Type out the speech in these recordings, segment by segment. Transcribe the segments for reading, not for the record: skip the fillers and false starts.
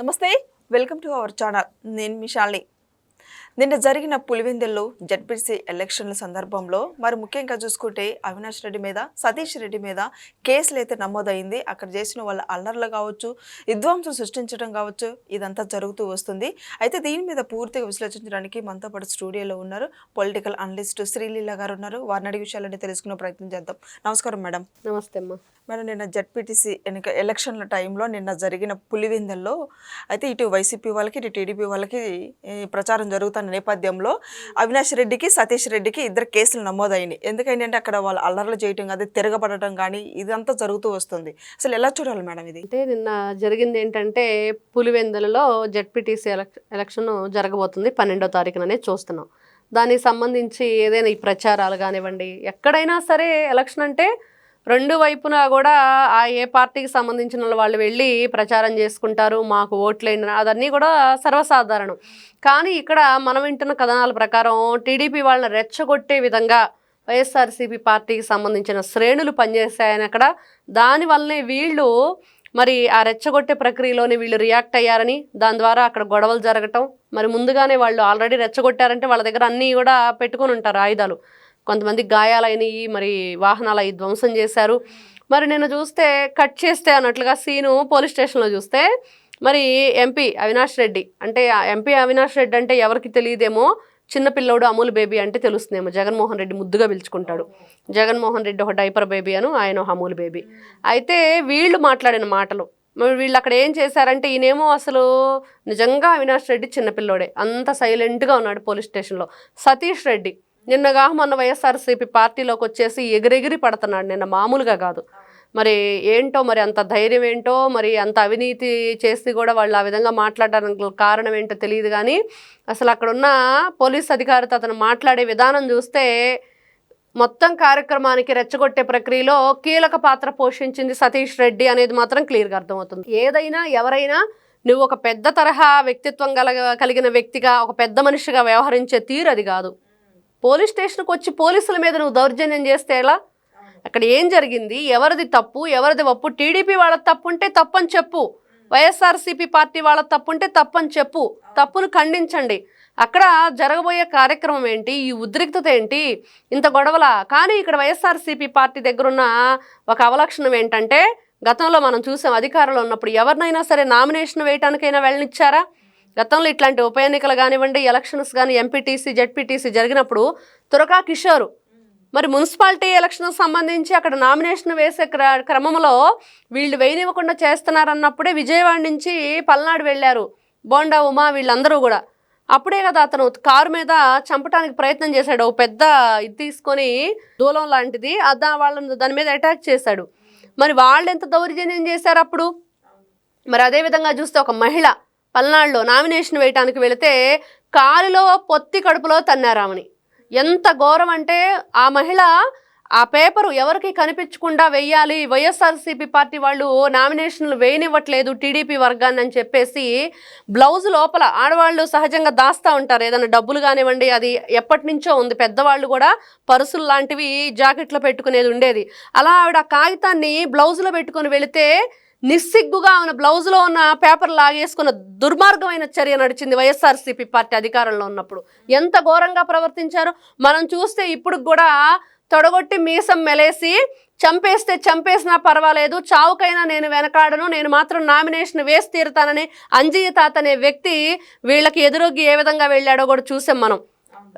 నమస్తే, welcome to our channel. నేను మీ శాలిని. నిన్న జరిగిన పులివెందుల్లో జడ్పీసీ ఎలక్షన్ల సందర్భంలో మరి ముఖ్యంగా చూసుకుంటే అవినాష్ రెడ్డి మీద, సతీష్ రెడ్డి మీద కేసులు అయితే నమోదైంది. అక్కడ చేసిన వాళ్ళ అల్లర్లు కావచ్చు, విధ్వంసం సృష్టించడం కావచ్చు, ఇదంతా జరుగుతూ వస్తుంది. అయితే దీని మీద పూర్తిగా విశ్లేషించడానికి మనతో పాటు స్టూడియోలో ఉన్నారు పొలిటికల్ అనలిస్ట్ శ్రీలీల గారు ఉన్నారు. వారిని అడిగే విషయాలన్నీ తెలుసుకునే ప్రయత్నం చేద్దాం. నమస్కారం మేడం. నమస్తే అమ్మా. మేడం, నిన్న జడ్పీటీసీ ఎలక్షన్ల టైంలో నిన్న జరిగిన పులివెందుల్లో అయితే ఇటు వైసీపీ వాళ్ళకి ఇటు టీడీపీ వాళ్ళకి ప్రచారం జరుగుతున్న నేపథ్యంలో అవినాష్ రెడ్డికి, సతీష్ రెడ్డికి ఇద్దరు కేసులు నమోదైనాయి. ఎందుకంటే అక్కడ వాళ్ళు అల్లర్లు చేయటం కానీ, తిరగబడటం కానీ ఇదంతా జరుగుతూ వస్తుంది. అసలు ఎలా చూడాలి మేడం ఇది? అంటే నిన్న జరిగింది ఏంటంటే పులివెందులలో జడ్పీటీసీ ఎలక్షన్ జరగబోతుంది 12వ తారీఖుననే చూస్తున్నాం. దానికి సంబంధించి ఏదైనా ఈ ప్రచారాలు కానివ్వండి, ఎక్కడైనా సరే ఎలక్షన్ అంటే రెండు వైపున కూడా ఆ ఏ పార్టీకి సంబంధించిన వాళ్ళు వెళ్ళి ప్రచారం చేసుకుంటారు, మాకు ఓట్లేండి, అదన్నీ కూడా సర్వసాధారణం. కానీ ఇక్కడ మనం వింటున్న కథనాల ప్రకారం టీడీపీ వాళ్ళని రెచ్చగొట్టే విధంగా వైఎస్ఆర్సీపీ పార్టీకి సంబంధించిన శ్రేణులు పనిచేశాయని అక్కడ, దానివల్లనే వీళ్ళు మరి ఆ రెచ్చగొట్టే ప్రక్రియలోనే వీళ్ళు రియాక్ట్ అయ్యారని, దాని ద్వారా అక్కడ గొడవలు జరగటం, మరి ముందుగానే వాళ్ళు ఆల్రెడీ రెచ్చగొట్టారంటే వాళ్ళ దగ్గర అన్నీ కూడా పెట్టుకొని ఉంటారు ఆయుధాలు. కొంతమంది గాయాలైనవి, మరి వాహనాలు అవి ధ్వంసం చేశారు. మరి నేను చూస్తే కట్ చేస్తే అన్నట్లుగా సీను పోలీస్ స్టేషన్లో చూస్తే మరి ఎంపీ అవినాష్ రెడ్డి అంటే ఎంపీ అవినాష్ రెడ్డి అంటే ఎవరికి తెలియదేమో, చిన్నపిల్లడు అమూల్ బేబీ అంటే తెలుస్తుందేమో. జగన్మోహన్ రెడ్డి ముద్దుగా పిలుచుకుంటాడు. జగన్మోహన్ రెడ్డి ఒక డైపర్ బేబీ అను, ఆయన ఒక అమూల్ బేబీ. అయితే వీళ్ళు మాట్లాడిన మాటలు, మరి వీళ్ళు అక్కడ ఏం చేశారంటే, ఈయనేమో అసలు నిజంగా అవినాష్ రెడ్డి చిన్నపిల్లోడే, అంత సైలెంట్గా ఉన్నాడు పోలీస్ స్టేషన్లో. సతీష్ రెడ్డి నిన్నగా మొన్న వైఎస్ఆర్సీపీ పార్టీలోకి వచ్చేసి ఎగిరెగిరి పడుతున్నాడు, నిన్న మామూలుగా కాదు. మరి ఏంటో, మరి అంత ధైర్యం ఏంటో, మరి అంత అవినీతి చేసి కూడా వాళ్ళు ఆ విధంగా మాట్లాడడానికి కారణం ఏంటో తెలియదు. కానీ అసలు అక్కడున్న పోలీస్ అధికారితో అతను మాట్లాడే విధానం చూస్తే మొత్తం కార్యక్రమానికి రెచ్చగొట్టే ప్రక్రియలో కీలక పాత్ర పోషించింది సతీష్ రెడ్డి అనేది మాత్రం క్లియర్గా అర్థమవుతుంది. ఏదైనా ఎవరైనా నువ్వు ఒక పెద్ద తరహా వ్యక్తిత్వం కలిగిన వ్యక్తిగా, ఒక పెద్ద మనిషిగా వ్యవహరించే తీరు అది కాదు. పోలీస్ స్టేషన్కి వచ్చి పోలీసుల మీద నువ్వు దౌర్జన్యం చేస్తే ఎలా? అక్కడ ఏం జరిగింది, ఎవరిది తప్పు, ఎవరిది ఒప్పు? టీడీపీ వాళ్ళ తప్పు ఉంటే తప్పని చెప్పు, వైఎస్ఆర్సీపీ పార్టీ వాళ్ళ తప్పు ఉంటే తప్పని చెప్పు, తప్పును ఖండించండి. అక్కడ జరగబోయే కార్యక్రమం ఏంటి, ఈ ఉద్రిక్తత ఏంటి, ఇంత గొడవలా? కానీ ఇక్కడ వైఎస్ఆర్సీపీ పార్టీ దగ్గరున్న ఒక అవలక్షణం ఏంటంటే, గతంలో మనం చూసాం అధికారంలో ఉన్నప్పుడు ఎవరినైనా సరే నామినేషన్ వేయటానికైనా వెళ్ళనిచ్చారా? గతంలో ఇట్లాంటి ఉప ఎన్నికలు కానివ్వండి, ఎలక్షన్స్ కానీ, ఎంపీటీసీ జడ్పీటీసీ జరిగినప్పుడు తురకా కిషోర్ మరి మున్సిపాలిటీ ఎలక్షన్కి సంబంధించి అక్కడ నామినేషన్ వేసే క్రమంలో వీళ్ళు వేయనివ్వకుండా చేస్తున్నారన్నప్పుడే విజయవాడ నుంచి పల్నాడు వెళ్ళారు బోండా ఉమా వీళ్ళందరూ కూడా. అప్పుడే కదా అతను కారు మీద చంపడానికి ప్రయత్నం చేశాడు, ఒక పెద్ద ఇది తీసుకొని దూలం లాంటిది, వాళ్ళని దాని మీద అటాక్ చేశాడు. మరి వాళ్ళు ఎంత దౌర్జన్యం చేశారు అప్పుడు? మరి అదేవిధంగా చూస్తే ఒక మహిళ పల్నాడులో నామినేషన్ వేయటానికి వెళితే కాలులో పొత్తి కడుపులో తన్నారామని. ఎంత ఘోరం అంటే, ఆ మహిళ ఆ పేపరు ఎవరికి కనిపించకుండా వెయ్యాలి, వైఎస్ఆర్సీపీ పార్టీ వాళ్ళు నామినేషన్లు వేయనివ్వట్లేదు టీడీపీ వర్గాన్ని అని చెప్పేసి బ్లౌజ్ లోపల ఆడవాళ్ళు సహజంగా దాస్తూ ఉంటారు ఏదైనా డబ్బులు కానివ్వండి, అది ఎప్పటి నుంచో ఉంది. పెద్దవాళ్ళు కూడా పర్సులు లాంటివి జాకెట్లో పెట్టుకునేది ఉండేది. అలా ఆవిడ ఆ కాగితాన్ని బ్లౌజ్లో పెట్టుకొని వెళితే నిస్సిగ్గుగా ఉన్న బ్లౌజ్లో ఉన్న పేపర్ లాగేసుకున్న దుర్మార్గమైన చర్య నడిచింది వైఎస్ఆర్సీపీ పార్టీ అధికారంలో ఉన్నప్పుడు. ఎంత ఘోరంగా ప్రవర్తించారో మనం చూస్తే ఇప్పుడు కూడా తొడగొట్టి మీసం మెలేసి చంపేస్తే చంపేసినా పర్వాలేదు, చావుకైనా నేను వెనకాడను, నేను మాత్రం నామినేషన్ వేసి తీరుతానని అంజయ్య తాత అనే వ్యక్తి వీళ్ళకి ఎదురొగ్గి ఏ విధంగా వెళ్ళాడో కూడా చూసాం మనం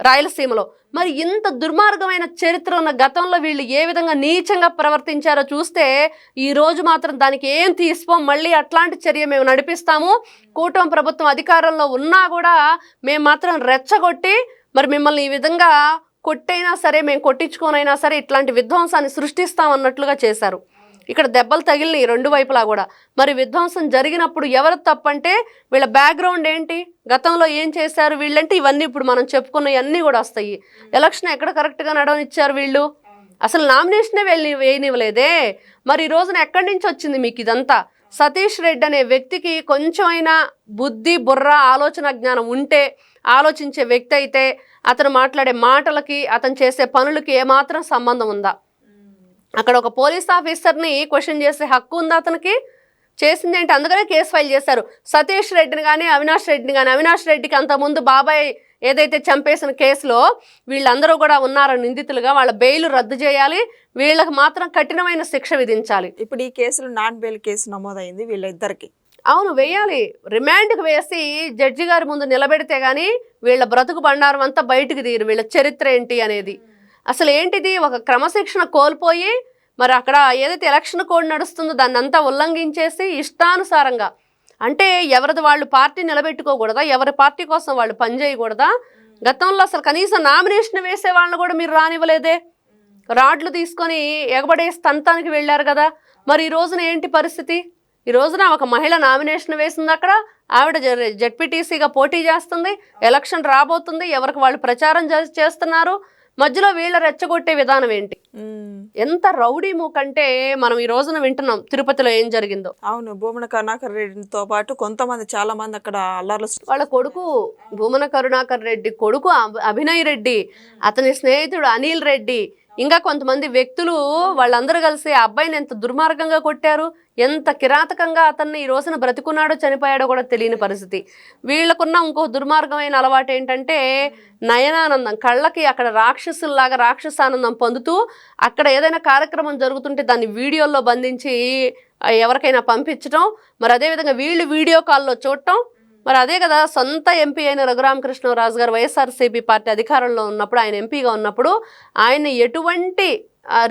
రాయలసీమలో. మరి ఇంత దుర్మార్గమైన చరిత్ర ఉన్న గతంలో వీళ్ళు ఏ విధంగా నీచంగా ప్రవర్తించారో చూస్తే ఈ రోజు మాత్రం దానికి ఏం తీసుకోం, మళ్ళీ అట్లాంటి చర్య మేము నడిపిస్తాము. కూటమి ప్రభుత్వం అధికారంలో ఉన్నా కూడా మేము మాత్రం రెచ్చగొట్టి మరి మిమ్మల్ని ఈ విధంగా కొట్టైనా సరే, మేము కొట్టించుకోనైనా సరే ఇట్లాంటి విధ్వంసాన్ని సృష్టిస్తామన్నట్లుగా చేశారు. ఇక్కడ దెబ్బలు తగిలినాయి రెండు వైపులా కూడా. మరి విధ్వంసం జరిగినప్పుడు ఎవరు తప్పంటే వీళ్ళ బ్యాక్గ్రౌండ్ ఏంటి, గతంలో ఏం చేశారు వీళ్ళంటే, ఇవన్నీ ఇప్పుడు మనం చెప్పుకున్నవన్నీ కూడా వస్తాయి. ఎలక్షన్ ఎక్కడ కరెక్ట్గా నడవనిచ్చారు వీళ్ళు? అసలు నామినేషనే వేయనివ్వలేదే. మరి ఈ రోజున ఎక్కడి నుంచి వచ్చింది మీకు ఇదంతా? సతీష్ రెడ్డి అనే వ్యక్తికి కొంచెం అయినా బుద్ధి, బుర్ర, ఆలోచన జ్ఞానం ఉంటే, ఆలోచించే వ్యక్తి అయితే అతను మాట్లాడే మాటలకి, అతను చేసే పనులకి ఏమాత్రం సంబంధం ఉందా? అక్కడ ఒక పోలీస్ ఆఫీసర్ని క్వశ్చన్ చేసే హక్కు ఉందా అతనికి? చేసింది ఏంటి, అందుకనే కేసు ఫైల్ చేశారు. సతీష్ రెడ్డిని కానీ అవినాష్ రెడ్డికి అంతకుముందు బాబాయ్ ఏదైతే చంపేసిన కేసులో వీళ్ళందరూ కూడా ఉన్నారో నిందితులుగా, వాళ్ళ బెయిల్ రద్దు చేయాలి, వీళ్ళకి మాత్రం కఠినమైన శిక్ష విధించాలి. ఇప్పుడు ఈ కేసులో నాన్ బెయిల్ కేసు నమోదైంది వీళ్ళిద్దరికి. అవును, వేయాలి. రిమాండ్కి వేసి జడ్జి గారి ముందు నిలబెడితే కానీ వీళ్ళ బ్రతుకు బండారం అంతా బయటకు తీరు, వీళ్ళ చరిత్ర ఏంటి అనేది. అసలు ఏంటిది, ఒక క్రమశిక్షణ కోల్పోయి మరి అక్కడ ఏదైతే ఎలక్షన్ కోడ్ నడుస్తుందో దాన్ని అంతా ఉల్లంఘించేసి ఇష్టానుసారంగా, అంటే ఎవరిది వాళ్ళు పార్టీ నిలబెట్టుకోకూడదా, ఎవరి పార్టీ కోసం వాళ్ళు పనిచేయకూడదా? గతంలో అసలు కనీసం నామినేషన్ వేసే వాళ్ళని కూడా మీరు రానివ్వలేదే, రాడ్లు తీసుకొని ఎగబడే స్తంతానికి వెళ్ళారు కదా. మరి ఈ రోజున ఏంటి పరిస్థితి? ఈ రోజున ఒక మహిళ నామినేషన్ వేసింది, అక్కడ ఆవిడ జెడ్పీటీసీగా పోటీ చేస్తుంది, ఎలక్షన్ రాబోతుంది, ఎవరికి వాళ్ళు ప్రచారం చేస్తున్నారు, మధ్యలో వీళ్ళ రెచ్చగొట్టే విధానం ఏంటి? ఎంత రౌడీ మూకంటే మనం ఈ రోజున వింటున్నాం తిరుపతిలో ఏం జరిగిందో. అవును, భూమన కరుణాకర్ రెడ్డితో పాటు కొంతమంది చాలా మంది అక్కడ అల్లర్లు. వాళ్ళ కొడుకు భూమన కరుణాకర్ రెడ్డి కొడుకు అభినయ్ రెడ్డి, అతని స్నేహితుడు అనిల్ రెడ్డి, ఇంకా కొంతమంది వ్యక్తులు వాళ్ళందరూ కలిసి ఆ అబ్బాయిని ఎంత దుర్మార్గంగా కొట్టారు, ఎంత కిరాతకంగా అతన్ని ఈ రోజున బ్రతికున్నాడో చనిపోయాడో కూడా తెలియని పరిస్థితి. వీళ్ళకున్న ఇంకో దుర్మార్గమైన అలవాటు ఏంటంటే నయనానందం, కళ్ళకి అక్కడ రాక్షసుల్లాగా రాక్షసానందం పొందుతూ అక్కడ ఏదైనా కార్యక్రమం జరుగుతుంటే దాన్ని వీడియోల్లో బంధించి ఎవరికైనా పంపించడం, మరి అదేవిధంగా వీళ్ళు వీడియో కాల్లో చూడటం. మరి అదే కదా సొంత ఎంపీ అయిన రఘురామకృష్ణరాజు గారు వైఎస్ఆర్సీపీ పార్టీ అధికారంలో ఉన్నప్పుడు, ఆయన ఎంపీగా ఉన్నప్పుడు ఆయన ఎటువంటి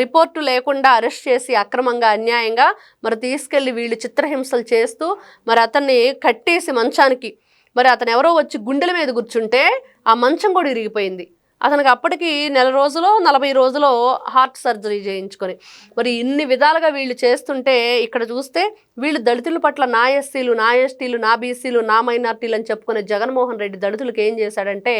రిపోర్టు లేకుండా అరెస్ట్ చేసి అక్రమంగా అన్యాయంగా మరి తీసుకెళ్లి వీళ్ళు చిత్రహింసలు చేస్తూ మరి అతన్ని కట్టేసి మంచానికి, మరి అతను ఎవరో వచ్చి గుండెల మీద కూర్చుంటే ఆ మంచం కూడా ఇరిగిపోయింది. అతనికి అప్పటికి 1 రోజులో 40 రోజులో హార్ట్ సర్జరీ చేయించుకొని. మరి ఇన్ని విధాలుగా వీళ్ళు చేస్తుంటే ఇక్కడ చూస్తే వీళ్ళు దళితుల పట్ల నా ఎస్సీలు, నా ఎస్టీలు, నా బీసీలు, నా మైనార్టీలు అని చెప్పుకునే జగన్మోహన్ రెడ్డి దళితులకు ఏం చేశాడంటే,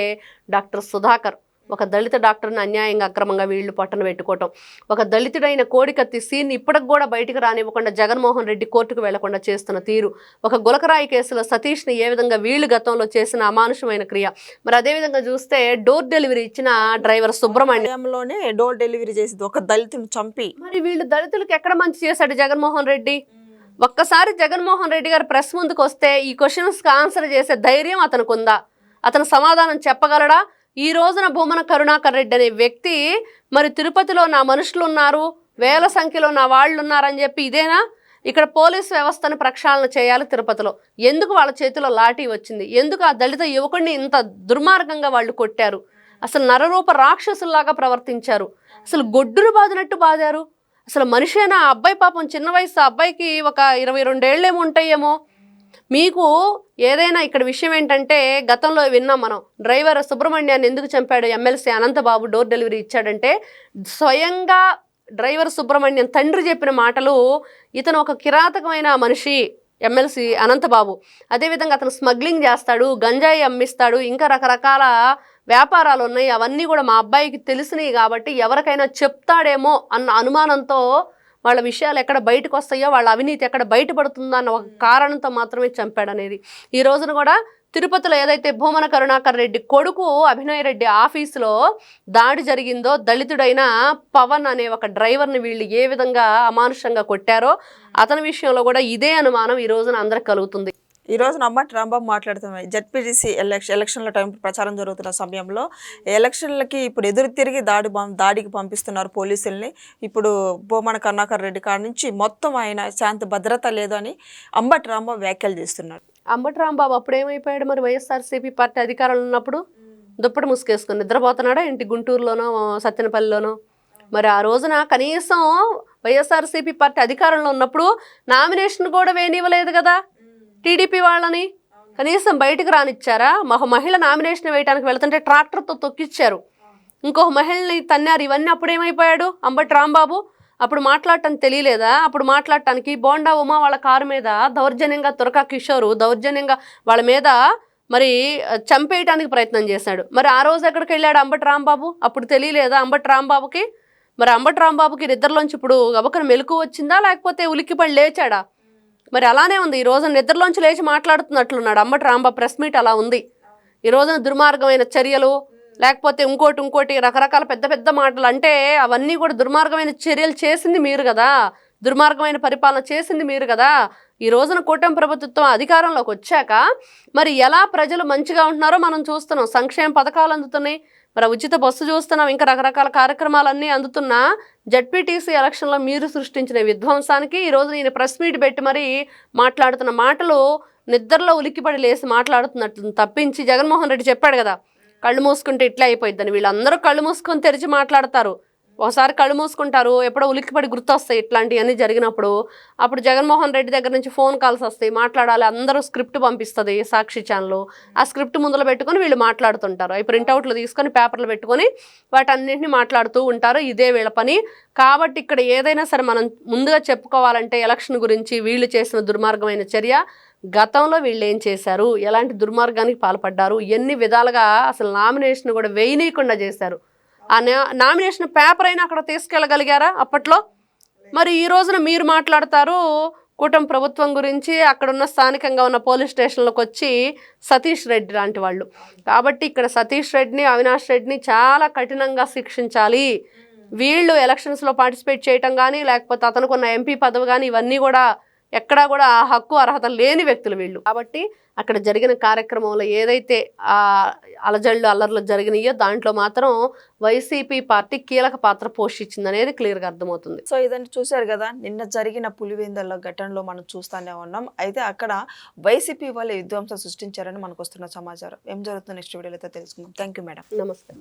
డాక్టర్ సుధాకర్ ఒక దళిత డాక్టర్ని అన్యాయంగా అక్రమంగా వీళ్ళు పట్టణ పెట్టుకోవటం, ఒక దళితుడైన కోడికత్తి సీన్ ఇప్పటికి కూడా బయటకు రానివ్వకుండా జగన్మోహన్ రెడ్డి కోర్టుకు వెళ్లకుండా చేస్తున్న తీరు, ఒక గులకరాయి కేసులో సతీష్ని ఏ విధంగా వీళ్ళు గతంలో చేసిన అమానుషమైన క్రియ. మరి అదేవిధంగా చూస్తే డోర్ డెలివరీ ఇచ్చిన డ్రైవర్ సుబ్రహ్మణ్యంలోనే డోర్ డెలివరీ చేసింది ఒక దళితుని చంపి. మరి వీళ్ళు దళితులకు ఎక్కడ మంచి చేశాడు జగన్మోహన్ రెడ్డి? ఒక్కసారి జగన్మోహన్ రెడ్డి గారు ప్రెస్ ముందుకు వస్తే ఈ క్వశ్చన్స్కి ఆన్సర్ చేసే ధైర్యం అతనికి ఉందా? అతను సమాధానం చెప్పగలడా? ఈ రోజున భూమన కరుణాకర్ రెడ్డి అనే వ్యక్తి మరి తిరుపతిలో నా మనుషులు ఉన్నారు, వేల సంఖ్యలో నా వాళ్ళు ఉన్నారని చెప్పి ఇదేనా? ఇక్కడ పోలీస్ వ్యవస్థను ప్రక్షాళన చేయాలి తిరుపతిలో. ఎందుకు వాళ్ళ చేతిలో లాఠీ వచ్చింది? ఎందుకు ఆ దళిత యువకుడిని ఇంత దుర్మార్గంగా వాళ్ళు కొట్టారు? అసలు నరరూప రాక్షసుల్లాగా ప్రవర్తించారు, అసలు గొడ్డును బాదినట్టు బాదారు. అసలు మనిషేనా? ఆ అబ్బాయి పాపం చిన్న వయసు, ఆ అబ్బాయికి ఒక 22 ఏళ్ళేమో ఉంటాయేమో. మీకు ఏదైనా ఇక్కడ విషయం ఏంటంటే, గతంలో విన్నాం మనం, డ్రైవర్ సుబ్రహ్మణ్యాన్ని ఎందుకు చంపాడు ఎమ్మెల్సీ అనంతబాబు డోర్ డెలివరీ ఇచ్చాడంటే, స్వయంగా డ్రైవర్ సుబ్రహ్మణ్యం తండ్రి చెప్పిన మాటలు, ఇతను ఒక కిరాతకమైన మనిషి ఎమ్మెల్సీ అనంతబాబు, అదేవిధంగా అతను స్మగ్లింగ్ చేస్తాడు, గంజాయి అమ్మిస్తాడు, ఇంకా రకరకాల వ్యాపారాలు ఉన్నాయి, అవన్నీ కూడా మా అబ్బాయికి తెలిసినాయి కాబట్టి ఎవరికైనా చెప్తాడేమో అన్న అనుమానంతో వాళ్ళ విషయాలు ఎక్కడ బయటకు వస్తాయో, వాళ్ళ అవినీతి ఎక్కడ బయటపడుతుందో అన్న ఒక కారణంతో మాత్రమే చంపాడనేది. ఈ రోజున కూడా తిరుపతిలో ఏదైతే భూమన కరుణాకర్ రెడ్డి కొడుకు అభినయ్ రెడ్డి ఆఫీసులో దాడి జరిగిందో, దళితుడైన పవన్ అనే ఒక డ్రైవర్ని వీళ్ళు ఏ విధంగా అమానుషంగా కొట్టారో అతని విషయంలో కూడా ఇదే అనుమానం ఈ రోజున అందరికి కలుగుతుంది. ఈ రోజు అంబటి రాంబాబు మాట్లాడుతున్నాయి. జెడ్పీటీసీ ఎలక్షన్ల టైం ప్రచారం జరుగుతున్న సమయంలో ఎలక్షన్లకి ఇప్పుడు ఎదురు తిరిగి దాడికి పంపిస్తున్నారు పోలీసుల్ని. ఇప్పుడు భూమన కరుణాకర్ రెడ్డి కాడ నుంచి మొత్తం ఆయన శాంతి భద్రత లేదు అని అంబటి రాంబాబు వ్యాఖ్యలు చేస్తున్నారు. అంబటి రాంబాబు అప్పుడు ఏమైపోయాడు మరి? వైఎస్ఆర్సీపీ పార్టీ అధికారంలో ఉన్నప్పుడు దుప్పటి ముసుకేసుకుని నిద్రపోతున్నాడా ఏంటి? గుంటూరులోనో సత్తెనపల్లిలోనో. మరి ఆ రోజున కనీసం వైఎస్ఆర్సీపీ పార్టీ అధికారంలో ఉన్నప్పుడు నామినేషన్ కూడా వేయనివ్వలేదు కదా టీడీపీ వాళ్ళని. కనీసం బయటకు రానిచ్చారా? ఒక మహిళ నామినేషన్ వేయడానికి వెళ్తుంటే ట్రాక్టర్తో తొక్కిచ్చారు, ఇంకొక మహిళని తన్నారు. ఇవన్నీ అప్పుడేమైపోయాడు అంబటి రాంబాబు? అప్పుడు మాట్లాడటానికి తెలియలేదా? అప్పుడు మాట్లాడటానికి బోండా ఉమా వాళ్ళ కారు మీద దౌర్జన్యంగా, తురకా కిషోరు దౌర్జన్యంగా వాళ్ళ మీద మరి చంపేయటానికి ప్రయత్నం చేశాడు. మరి ఆ రోజు ఎక్కడికి వెళ్ళాడు అంబటి రాంబాబు? అప్పుడు తెలియలేదా అంబటి రాంబాబుకి? మరి అంబటి రాంబాబుకి నిద్రలోంచి ఇప్పుడు గబకన మెలకు వచ్చిందా, లేకపోతే ఉలిక్కిపడి లేచాడా? మరి అలానే ఉంది. ఈ రోజున నిద్రలోంచి లేచి మాట్లాడుతున్నట్లున్నాడు అంబటి రాంబాబు. ప్రెస్ మీట్ అలా ఉంది. ఈ రోజున దుర్మార్గమైన చర్యలు, లేకపోతే ఇంకోటి రకరకాల పెద్ద పెద్ద మాటలు, అంటే అవన్నీ కూడా దుర్మార్గమైన చర్యలు చేసింది మీరు కదా, దుర్మార్గమైన పరిపాలన చేసింది మీరు కదా. ఈ రోజున కూటమి ప్రభుత్వం అధికారంలోకి వచ్చాక మరి ఎలా ప్రజలు మంచిగా ఉంటున్నారో మనం చూస్తున్నాం. సంక్షేమ పథకాలు అందుతున్నాయి, మరి ఉచిత బస్సు చూస్తున్నాం, ఇంకా రకరకాల కార్యక్రమాలన్నీ అందుతున్నా జడ్పీటీసీ ఎలక్షన్లో మీరు సృష్టించిన విధ్వంసానికి ఈ రోజు నేను ప్రెస్ మీట్ పెట్టి మరి మాట్లాడుతున్న మాటలు నిద్రలో ఉలిక్కిపడి లేసి మాట్లాడుతున్నట్టు తప్పించి, జగన్మోహన్ రెడ్డి చెప్పాడు కదా కళ్ళు మూసుకుంటే ఇట్లా అయిపోయిద్దని. వీళ్ళందరూ కళ్ళు మూసుకొని తెరిచి మాట్లాడతారు, ఒకసారి కళ్ళు మూసుకుంటారు, ఎప్పుడో ఉలిక్కిపడి గుర్తొస్తాయి ఇట్లాంటివన్నీ జరిగినప్పుడు. అప్పుడు జగన్మోహన్ రెడ్డి దగ్గర నుంచి ఫోన్ కాల్స్ వస్తాయి, మాట్లాడాలి, అందరూ స్క్రిప్ట్ పంపిస్తుంది సాక్షి ఛానల్. ఆ స్క్రిప్ట్ ముందులో పెట్టుకొని వీళ్ళు మాట్లాడుతుంటారు, అవి ప్రింట్అవుట్లు తీసుకొని పేపర్లు పెట్టుకొని వాటన్నింటినీ మాట్లాడుతూ ఉంటారు. ఇదే వీళ్ళ పని. కాబట్టి ఇక్కడ ఏదైనా సరే మనం ముందుగా చెప్పుకోవాలంటే ఎలక్షన్ గురించి వీళ్ళు చేసిన దుర్మార్గమైన చర్య, గతంలో వీళ్ళు ఏం చేశారు, ఎలాంటి దుర్మార్గానికి పాల్పడ్డారు, ఎన్ని విధాలుగా అసలు నామినేషన్ కూడా వేయనీయకుండా చేశారు. ఆ నామినేషన్ పేపర్ అయినా అక్కడ తీసుకెళ్ళగలిగారా అప్పట్లో? మరి ఈ రోజున మీరు మాట్లాడతారు కూటమి ప్రభుత్వం గురించి, అక్కడున్న స్థానికంగా ఉన్న పోలీస్ స్టేషన్లోకి వచ్చి సతీష్ రెడ్డి లాంటి వాళ్ళు. కాబట్టి ఇక్కడ సతీష్ రెడ్డిని, అవినాష్ రెడ్డిని చాలా కఠినంగా శిక్షించాలి. వీళ్ళు ఎలక్షన్స్లో పార్టిసిపేట్ చేయటం కానీ, లేకపోతే అతనుకున్న ఎంపీ పదవి కానీ, ఇవన్నీ కూడా ఎక్కడా కూడా ఆ హక్కు అర్హత లేని వ్యక్తులు వీళ్ళు. కాబట్టి అక్కడ జరిగిన కార్యక్రమంలో ఏదైతే అలజళ్ళు అల్లర్లు జరిగినాయో దాంట్లో మాత్రం వైసీపీ పార్టీ కీలక పాత్ర పోషించిందనేది క్లియర్గా అర్థమవుతుంది. సో ఇదంతా చూశారు కదా, నిన్న జరిగిన పులివెందుల ఘటనలో మనం చూస్తూనే ఉన్నాం. అయితే అక్కడ వైసీపీ వాళ్ళు విధ్వంసం సృష్టించారని మనకు వస్తున్న సమాచారం. ఏం జరుగుతుందో నెక్స్ట్ వీడియోలో అయితే తెలుసుకుందాం. Thank you madam. నమస్తే.